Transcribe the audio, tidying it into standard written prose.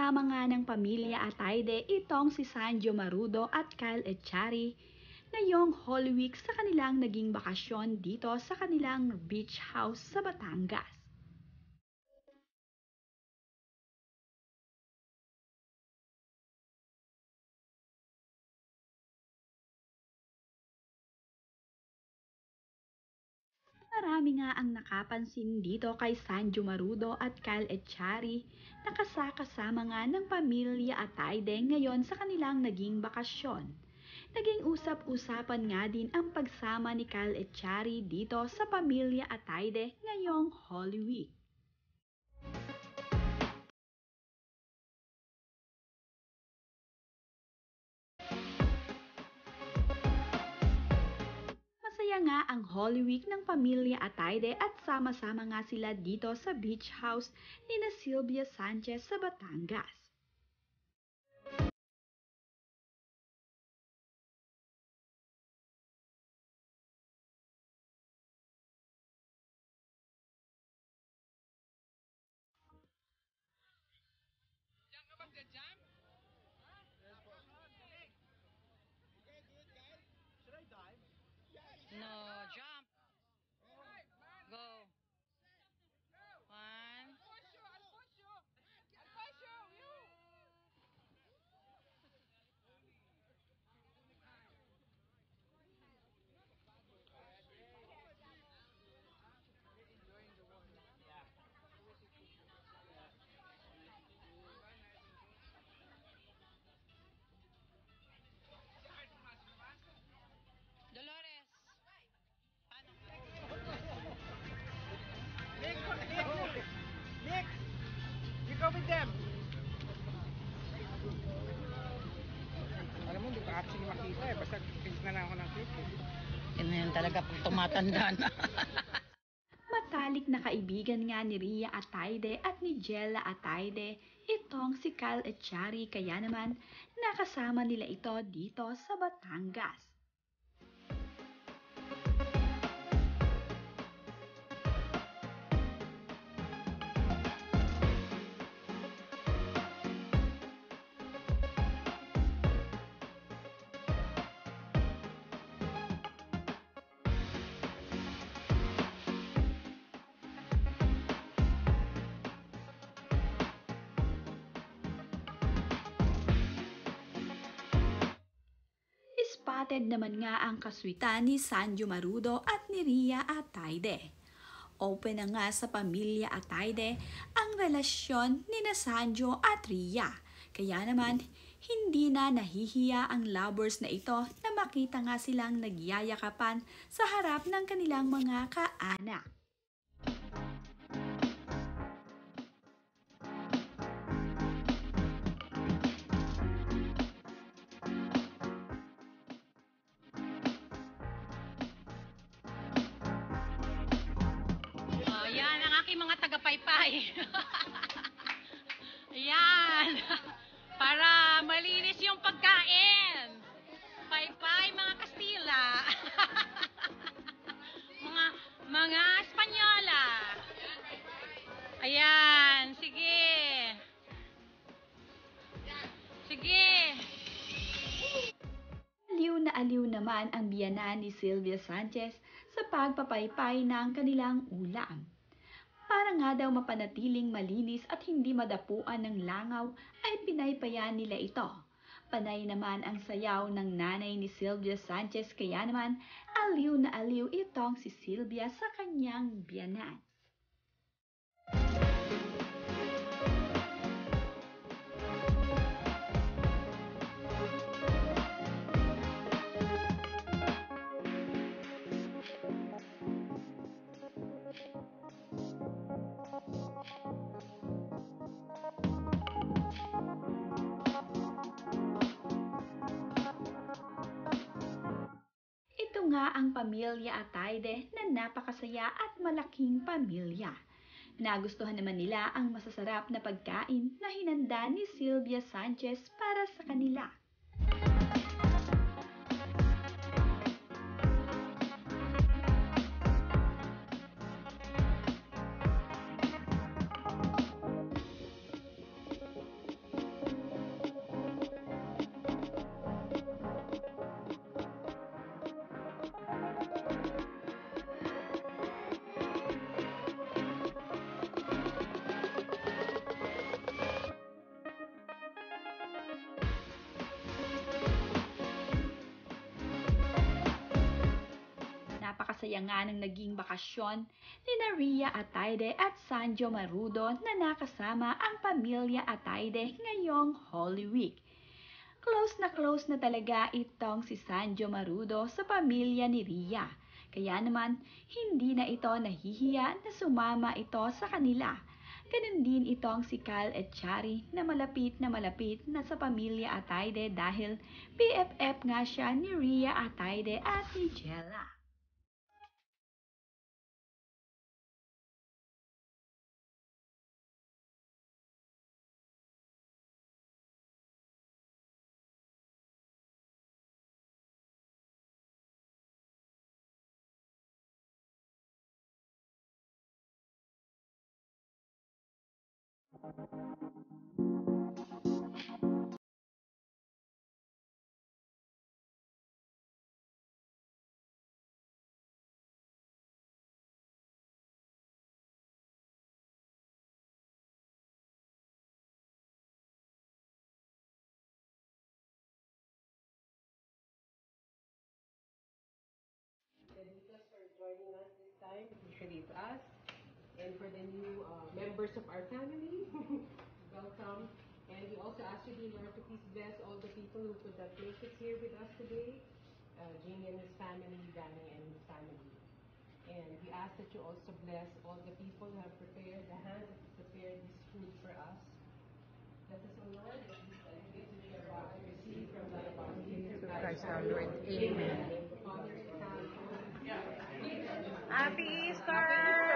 Kasama nga ng pamilya Atayde itong si Sanjo Marudo at Kyle Echari ngayong Holy Week sa kanilang naging bakasyon dito sa kanilang beach house sa Batangas. Marami nga ang nakapansin dito kay Sanjo Marudo at Kyle Echari na kasama nga ng pamilya Atayde ngayon sa kanilang naging bakasyon. Naging usap-usapan nga din ang pagsama ni Kyle Echari dito sa pamilya Atayde ngayong Holy Week. Masaya nga ang Holy Week ng pamilya Atayde at sama-sama nga sila dito sa beach house ni na Sylvia Sanchez sa Batangas. No, jump. Go. One. Dolores. Paano? Nick, you go with them. Alam mo, hindi ko actually makita eh. Basta face na lang ako ng clip eh. Yan talaga pag tumatanda na. Matalik na kaibigan nga ni Ria Atayde at ni Jella Atayde itong si Kyle Echari kaya naman nakasama nila ito dito sa Batangas. Spotted naman nga ang kaswitan ni Sanjo Marudo at ni Ria Atayde. Open na nga sa pamilya Atayde ang relasyon ni na Sanjo at Ria. Kaya naman, hindi na nahihiya ang lovers na ito na makita nga silang nagyayakapan sa harap ng kanilang mga kaanak. Oh, yan ang aking mga tagapaypay. Yan. Para malinis yung pagkain. Paypay mga Kastila. mga Espanyola. Ayan, sige. Sige. Aliw naman ang biyanan ni Sylvia Sanchez sa pagpapaypay ng kanilang ulam. Para nga daw mapanatiling malinis at hindi madapuan ng langaw ay pinaypayan nila ito. Panay naman ang sayaw ng nanay ni Sylvia Sanchez kaya naman aliw na aliw itong si Sylvia sa kanyang biyanan. Ito nga ang pamilya Atayde na napakasaya at malaking pamilya. Nagustuhan naman nila ang masasarap na pagkain na hinanda ni Sylvia Sanchez para sa kanila. Kaya nga nang naging bakasyon ni Ria Atayde at Sanjo Marudo na nakasama ang pamilya Atayde ngayong Holy Week. Close na talaga itong si Sanjo Marudo sa pamilya ni Ria. Kaya naman, hindi na ito nahihiya na sumama ito sa kanila. Ganun din itong si Kyle Echari na malapit na sa pamilya Atayde dahil BFF nga siya ni Ria Atayde at ni Jella. Deditas for joining us this time, especially to us, and for the new members of our family. Welcome. And we also ask you, dear Lord, to please bless all the people who could not make it here with us today. Jimmy and his family, Danny and his family. And we ask that you also bless all the people who have prepared, the hands that have prepared this food for us. Let us, O Lord, that these gifts which we are about to receive from thy above Jesus Christ our Lord. Amen. Father, in the Happy Easter!